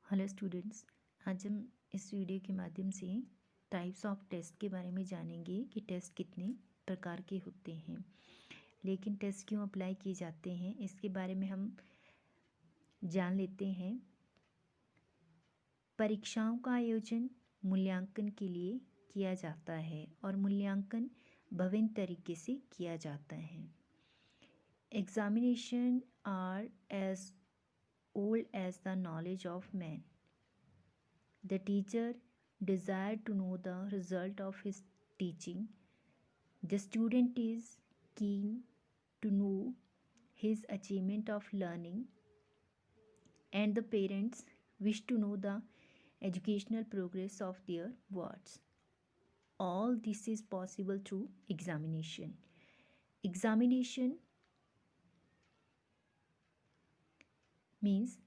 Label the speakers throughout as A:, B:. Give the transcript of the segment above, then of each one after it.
A: Hello students. आज हम इस वीडियो के माध्यम से टाइप्स ऑफ टेस्ट के बारे में जानेंगे कि टेस्ट कितने प्रकार के होते हैं, लेकिन टेस्ट क्यों अप्लाई किए जाते हैं इसके बारे में हम जान लेते हैं। परीक्षाओं का आयोजन मूल्यांकन के लिए किया जाता है और मूल्यांकन विभिन्न तरीके से किया जाता है। Examination are as old as the knowledge of man. The teacher desired to know the result of his teaching. The student is keen to know his achievement of learning, and the parents wish to know the educational progress of their wards. All this is possible through examination. Examination means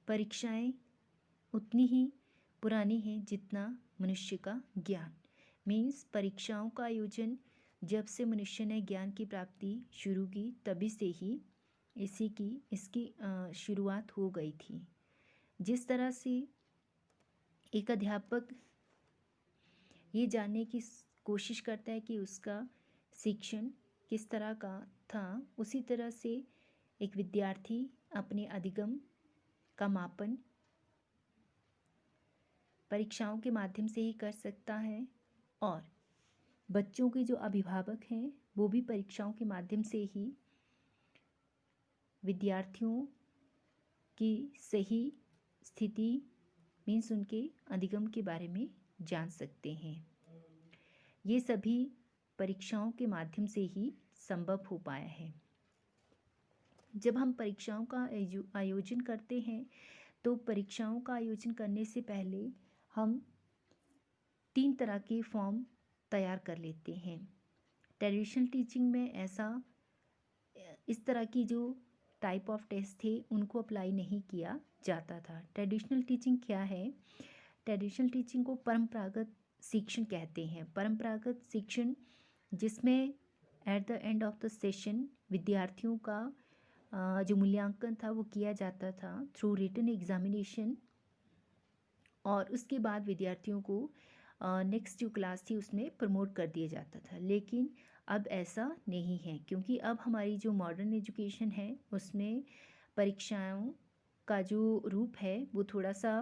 A: परीक्षाएं उतनी ही पुरानी है जितना मनुष्य का ज्ञान। Means परीक्षाओं का आयोजन जब से मनुष्य ने ज्ञान की प्राप्ति शुरू की तभी से ही इसकी शुरुआत हो गई थी। जिस तरह से एक अध्यापक ये जानने की कोशिश करता है कि उसका शिक्षण किस तरह का था, उसी तरह से एक विद्यार्थी अपने अधिगम का मापन परीक्षाओं के माध्यम से ही कर सकता है और बच्चों के जो अभिभावक हैं वो भी परीक्षाओं के माध्यम से ही विद्यार्थियों की सही स्थिति मीन्स उनके अधिगम के बारे में जान सकते हैं। ये सभी परीक्षाओं के माध्यम से ही संभव हो पाया है। जब हम परीक्षाओं का आयोजन करते हैं तो परीक्षाओं का आयोजन करने से पहले हम 3 तरह के फॉर्म तैयार कर लेते हैं। ट्रेडिशनल टीचिंग में इस तरह की जो टाइप ऑफ टेस्ट थे उनको अप्लाई नहीं किया जाता था। ट्रेडिशनल टीचिंग क्या है? ट्रेडिशनल टीचिंग को परंपरागत शिक्षण कहते हैं। परंपरागत शिक्षण जिसमें at the end of the session विद्यार्थियों का जो मूल्यांकन था वो किया जाता था थ्रू रिटन एग्जामिनेशन, और उसके बाद विद्यार्थियों को नेक्स्ट जो क्लास थी उसमें प्रमोट कर दिया जाता था। लेकिन अब ऐसा नहीं है, क्योंकि अब हमारी जो मॉडर्न एजुकेशन है उसमें परीक्षाओं का जो रूप है वो थोड़ा सा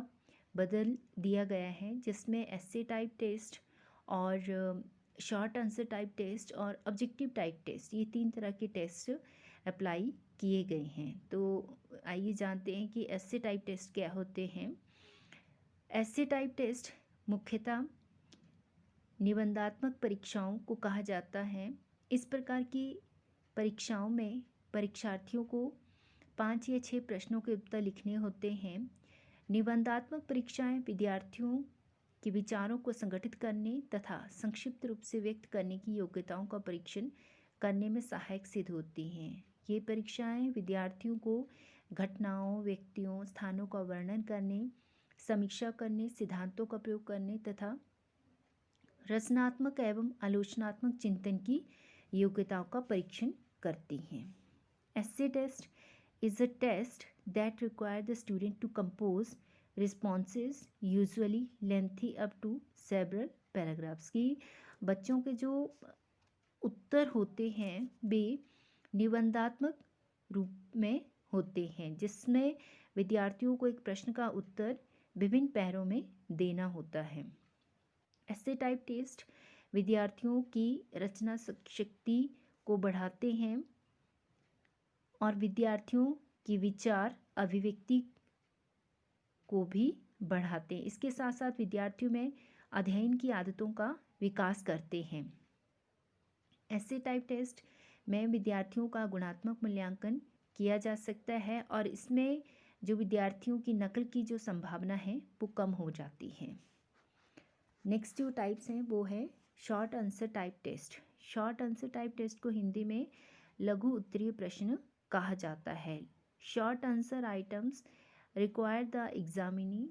A: बदल दिया गया है, जिसमें एस्से टाइप टेस्ट और शॉर्ट आंसर टाइप टेस्ट और ऑब्जेक्टिव टाइप टेस्ट, ये 3 तरह के टेस्ट अप्लाई किए गए हैं। तो आइए जानते हैं कि एस्से टाइप टेस्ट क्या होते हैं। एस्से टाइप टेस्ट मुख्यतः निबंधात्मक परीक्षाओं को कहा जाता है। इस प्रकार की परीक्षाओं में परीक्षार्थियों को 5 या 6 प्रश्नों के उत्तर लिखने होते हैं। निबंधात्मक परीक्षाएं विद्यार्थियों के विचारों को संगठित करने तथा संक्षिप्त रूप से व्यक्त करने की योग्यताओं का परीक्षण करने में सहायक सिद्ध होती हैं। ये परीक्षाएं विद्यार्थियों को घटनाओं, व्यक्तियों, स्थानों का वर्णन करने, समीक्षा करने, सिद्धांतों का प्रयोग करने तथा रचनात्मक एवं आलोचनात्मक चिंतन की योग्यताओं का परीक्षण करती हैं। एस्से test is a test that require the student to compose responses usually lengthy up to several paragraphs। की बच्चों के जो उत्तर होते हैं वे निबंधात्मक रूप में होते हैं, जिसमें विद्यार्थियों को एक प्रश्न का उत्तर विभिन्न पैरों में देना होता है। एस्से टाइप टेस्ट विद्यार्थियों की रचना शक्ति को बढ़ाते हैं और विद्यार्थियों की विचार अभिव्यक्ति को भी बढ़ाते हैं। इसके साथ साथ विद्यार्थियों में अध्ययन की आदतों का विकास करते हैं। एस्से टाइप टेस्ट में विद्यार्थियों का गुणात्मक मूल्यांकन किया जा सकता है और इसमें जो विद्यार्थियों की नकल की जो संभावना है वो कम हो जाती है। नेक्स्ट जो टाइप्स हैं वो है short answer type test. Short answer type test को हिंदी में लघु उत्तरीय प्रश्न कहा जाता है। Short answer items require the examinee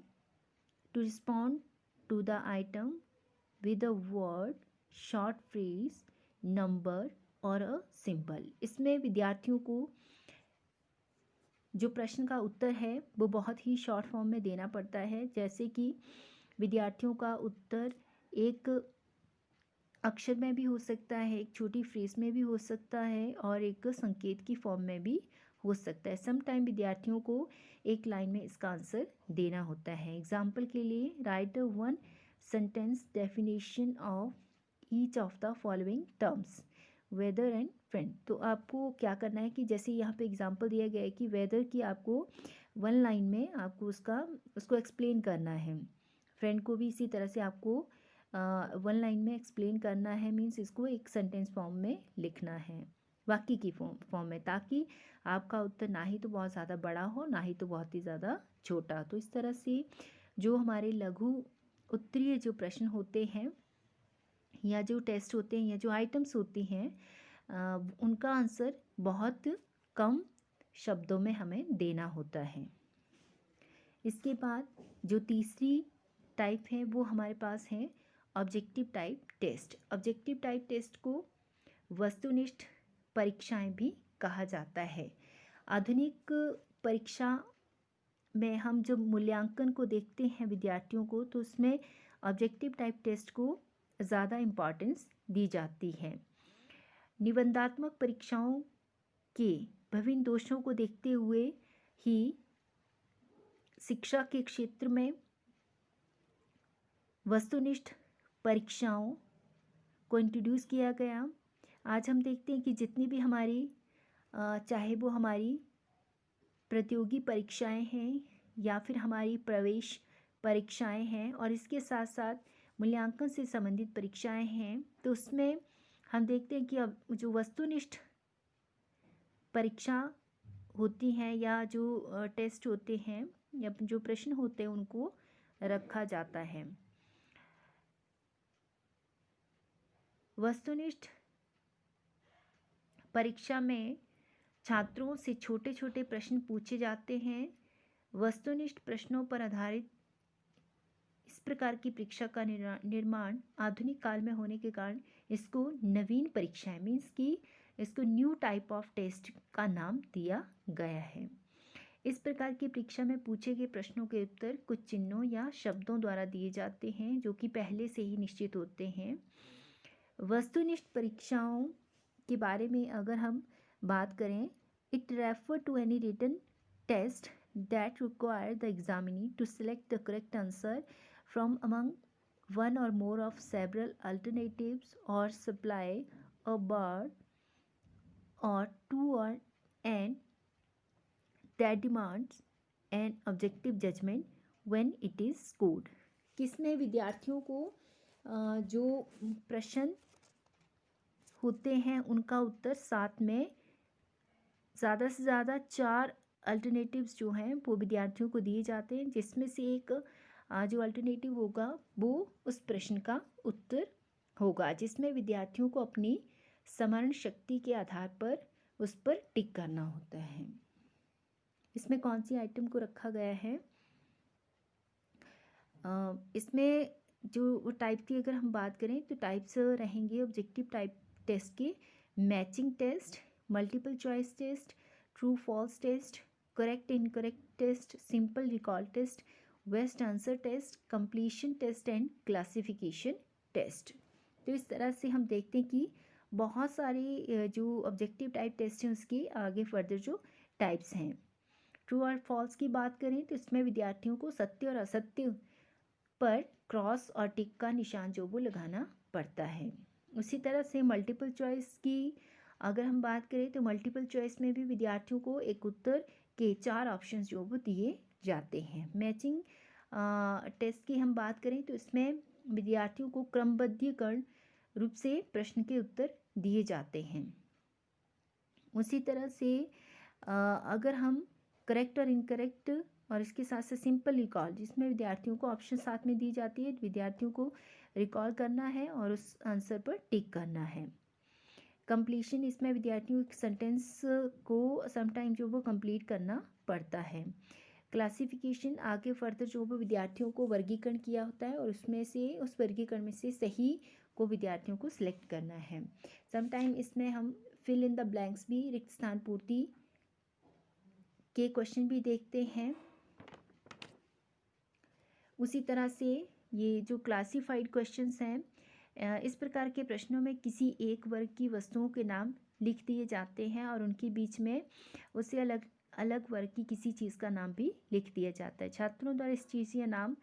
A: to respond to the item with a word, short phrase, number और अ सिंबल। इसमें विद्यार्थियों को जो प्रश्न का उत्तर है वो बहुत ही शॉर्ट फॉर्म में देना पड़ता है, जैसे कि विद्यार्थियों का उत्तर एक अक्षर में भी हो सकता है, एक छोटी फ्रेज में भी हो सकता है और एक संकेत की फॉर्म में भी हो सकता है। सम टाइम विद्यार्थियों को एक लाइन में इसका आंसर देना होता है। एग्जाम्पल के लिए, write one sentence definition of each of the following terms, weather and friend. तो आपको क्या करना है कि जैसे यहाँ पे एग्जाम्पल दिया गया है कि वेदर की आपको वन लाइन में आपको उसको एक्सप्लेन करना है। फ्रेंड को भी इसी तरह से आपको वन लाइन में एक्सप्लेन करना है, मीन्स इसको एक सेंटेंस फॉर्म में लिखना है, वाक्य की फॉर्म में, ताकि आपका उत्तर ना ही तो बहुत ज़्यादा बड़ा हो ना ही तो बहुत ही ज़्यादा छोटा। तो इस तरह से जो हमारे लघु उत्तरीय जो प्रश्न होते हैं या जो टेस्ट होते हैं या जो आइटम्स होती हैं, उनका आंसर बहुत कम शब्दों में हमें देना होता है। इसके बाद जो तीसरी टाइप है वो हमारे पास है objective type test. Objective type test को वस्तुनिष्ठ परीक्षाएं भी कहा जाता है। आधुनिक परीक्षा में हम जब मूल्यांकन को देखते हैं विद्यार्थियों को, तो उसमें ऑब्जेक्टिव टाइप टेस्ट को ज़्यादा इम्पॉर्टेंस दी जाती है। निबंधात्मक परीक्षाओं के विभिन्न दोषों को देखते हुए ही शिक्षा के क्षेत्र में वस्तुनिष्ठ परीक्षाओं को इंट्रोड्यूस किया गया। आज हम देखते हैं कि जितनी भी हमारी चाहे वो हमारी प्रतियोगी परीक्षाएं हैं या फिर हमारी प्रवेश परीक्षाएं हैं और इसके साथ साथ मूल्यांकन से संबंधित परीक्षाएं हैं, तो उसमें हम देखते हैं कि अब जो वस्तुनिष्ठ परीक्षा होती हैं या जो टेस्ट होते हैं या जो प्रश्न होते हैं उनको रखा जाता है। वस्तुनिष्ठ परीक्षा में छात्रों से छोटे छोटे प्रश्न पूछे जाते हैं। वस्तुनिष्ठ प्रश्नों पर आधारित इस प्रकार की परीक्षा का निर्माण आधुनिक काल में होने के कारण इसको नवीन परीक्षाएं मीन्स कि इसको न्यू टाइप ऑफ टेस्ट का नाम दिया गया है। इस प्रकार की परीक्षा में पूछे गए प्रश्नों के उत्तर कुछ चिन्हों या शब्दों द्वारा दिए जाते हैं जो कि पहले से ही निश्चित होते हैं। वस्तुनिष्ठ परीक्षाओं के बारे में अगर हम बात करें, it refer to any written test that require the examinee to select the correct answer from among one or more of several alternatives or supply a bar or two or and that demands an objective judgment when it is scored। किसमें विद्यार्थियों को जो प्रश्न होते हैं उनका उत्तर साथ में ज़्यादा से ज़्यादा 4 अल्टरनेटिव्स जो हैं वो विद्यार्थियों को दिए जाते हैं, जिसमें से एक जो अल्टरनेटिव होगा वो उस प्रश्न का उत्तर होगा, जिसमें विद्यार्थियों को अपनी स्मरण शक्ति के आधार पर उस पर टिक करना होता है। इसमें कौन सी आइटम को रखा गया है, इसमें जो टाइप की अगर हम बात करें तो टाइप्स रहेंगे ऑब्जेक्टिव टाइप टेस्ट के, matching test, multiple choice test, true false test, correct incorrect test, simple recall test, best answer test, completion test and classification test. तो इस तरह से हम देखते हैं कि बहुत सारे जो ऑब्जेक्टिव टाइप टेस्ट हैं उसके आगे फर्दर जो टाइप्स हैं। ट्रू और फॉल्स की बात करें तो इसमें विद्यार्थियों को सत्य और असत्य पर क्रॉस और टिक का निशान जो वो लगाना पड़ता है। उसी तरह से मल्टीपल चॉइस की अगर हम बात करें तो मल्टीपल चॉइस में भी विद्यार्थियों को एक उत्तर के 4 ऑप्शंस जो वो दिए जाते हैं। मैचिंग टेस्ट की हम बात करें तो इसमें विद्यार्थियों को क्रमबद्धीकरण रूप से प्रश्न के उत्तर दिए जाते हैं। उसी तरह से अगर हम करेक्ट और इनकरेक्ट और इसके साथ साथ सिंपल रिकॉल, जिसमें विद्यार्थियों को ऑप्शन साथ में दी जाती है, विद्यार्थियों को रिकॉल करना है और उस आंसर पर टिक करना है। कंप्लीशन, इसमें विद्यार्थियों को सेंटेंस को समटाइम जो वो कंप्लीट करना पड़ता है। क्लासिफिकेशन, आगे फर्दर जो वो विद्यार्थियों को वर्गीकरण किया होता है और उसमें से उस वर्गीकरण में से सही को विद्यार्थियों को सिलेक्ट करना है। समटाइम इसमें हम फिल इन द ब्लैंक्स भी रिक्त स्थान पूर्ति के क्वेश्चन भी देखते हैं। उसी तरह से ये जो क्लासिफाइड क्वेश्चंस हैं, इस प्रकार के प्रश्नों में किसी एक वर्ग की वस्तुओं के नाम लिख दिए जाते हैं और उनके बीच में उससे अलग अलग वर्ग की किसी चीज़ का नाम भी लिख दिया जाता है। छात्रों द्वारा इस चीज़ या नाम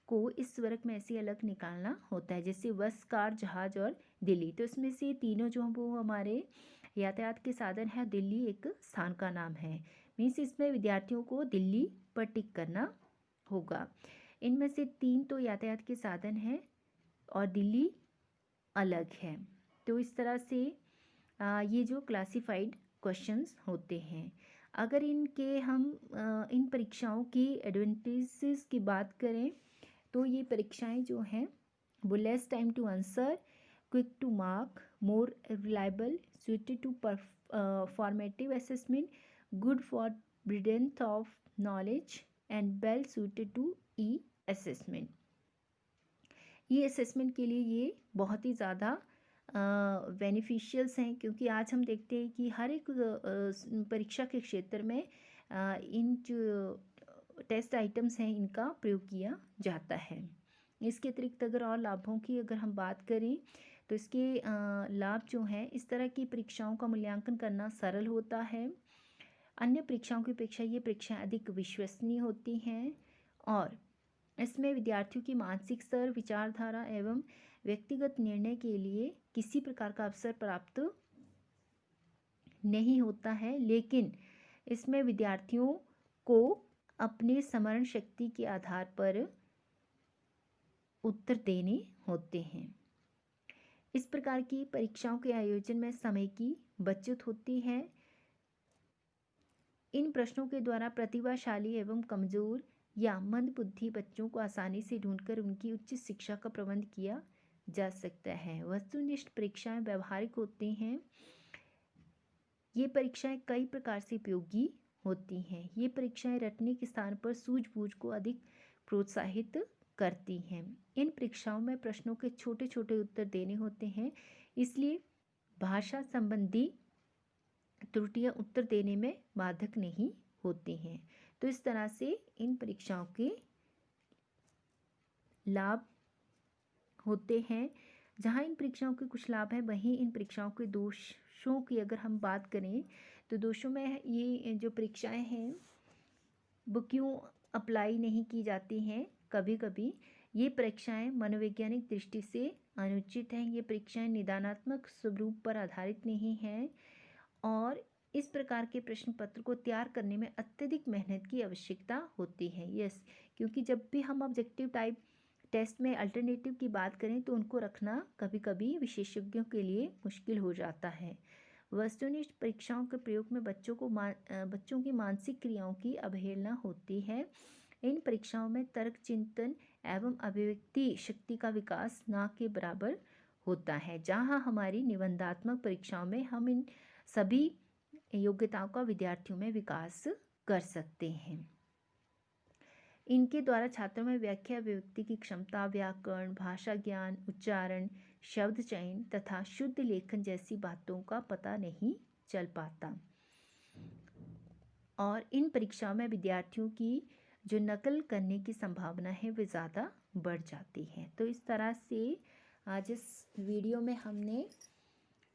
A: को इस वर्ग में ऐसे अलग निकालना होता है, जैसे बस, कार, जहाज और दिल्ली। तो इसमें से तीनों जो वो हमारे यातायात के साधन है, दिल्ली एक स्थान का नाम है। मीन्स इसमें विद्यार्थियों को दिल्ली पर टिक करना होगा। इनमें से 3 तो यातायात के साधन हैं और दिल्ली अलग है। तो इस तरह से ये जो क्लासिफाइड क्वेश्चंस होते हैं, अगर इनके हम इन परीक्षाओं की एडवांटेजेस की बात करें तो ये परीक्षाएं जो हैं वो less time to answer, quick to mark, more reliable, suited to formative assessment, good for breadth of knowledge and well suited to e-assessment। E assessment के लिए ये बहुत ही ज़्यादा बेनिफिशियल्स हैं, क्योंकि आज हम देखते हैं कि हर एक परीक्षा के क्षेत्र में इन जो टेस्ट आइटम्स हैं इनका प्रयोग किया जाता है। इसके अतिरिक्त अगर और लाभों की अगर हम बात करें तो इसके लाभ जो हैं, इस तरह की परीक्षाओं का मूल्यांकन करना सरल होता है। अन्य परीक्षाओं की अपेक्षा ये परीक्षाएं अधिक विश्वसनीय होती हैं और इसमें विद्यार्थियों की मानसिक स्तर, विचारधारा एवं व्यक्तिगत निर्णय के लिए किसी प्रकार का अवसर प्राप्त नहीं होता है, लेकिन इसमें विद्यार्थियों को अपने स्मरण शक्ति के आधार पर उत्तर देने होते हैं। इस प्रकार की परीक्षाओं के आयोजन में समय की बचत होती है। इन प्रश्नों के द्वारा प्रतिभाशाली एवं कमजोर या मंदबुद्धि बच्चों को आसानी से ढूंढकर उनकी उच्च शिक्षा का प्रबंध किया जा सकता है। वस्तुनिष्ठ परीक्षाएं व्यवहारिक होती हैं। ये परीक्षाएं कई प्रकार से उपयोगी होती हैं। ये परीक्षाएं रटने के स्थान पर सूझबूझ को अधिक प्रोत्साहित करती हैं। इन परीक्षाओं में प्रश्नों के छोटे छोटे उत्तर देने होते हैं, इसलिए भाषा संबंधी त्रुटियां उत्तर देने में बाधक नहीं होती हैं। तो इस तरह से इन परीक्षाओं के लाभ होते हैं। जहाँ इन परीक्षाओं के कुछ लाभ हैं, वहीं इन परीक्षाओं के दोषों की अगर हम बात करें तो दोषों में ये जो परीक्षाएं हैं वो क्यों अप्लाई नहीं की जाती हैं। कभी कभी ये परीक्षाएं मनोवैज्ञानिक दृष्टि से अनुचित हैं। ये परीक्षाएं निदानात्मक स्वरूप पर आधारित नहीं हैं और इस प्रकार के प्रश्न पत्र को तैयार करने में अत्यधिक मेहनत की आवश्यकता होती है। यस, क्योंकि जब भी हम ऑब्जेक्टिव टाइप टेस्ट में अल्टरनेटिव की बात करें तो उनको रखना कभी कभी विशेषज्ञों के लिए मुश्किल हो जाता है। वस्तुनिष्ठ परीक्षाओं के प्रयोग में बच्चों की मानसिक क्रियाओं की अवहेलना होती है। इन परीक्षाओं में तर्क, चिंतन एवं अभिव्यक्ति शक्ति का विकास ना के बराबर होता है। जहाँ हमारी निबंधात्मक परीक्षाओं में हम इन सभी योग्यताओं का विद्यार्थियों में विकास कर सकते हैं। इनके द्वारा छात्रों में व्याख्या, अभिव्यक्ति की क्षमता, व्याकरण, भाषा ज्ञान, उच्चारण, शब्द चयन तथा शुद्ध लेखन जैसी बातों का पता नहीं चल पाता और इन परीक्षाओं में विद्यार्थियों की जो नकल करने की संभावना है वे ज़्यादा बढ़ जाती है। तो इस तरह से आज इस वीडियो में हमने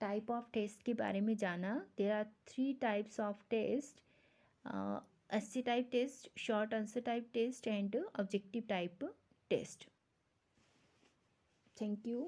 A: टाइप ऑफ टेस्ट के बारे में जाना। There are 3 types of test, essay type test, short answer type test and objective type test. Thank you.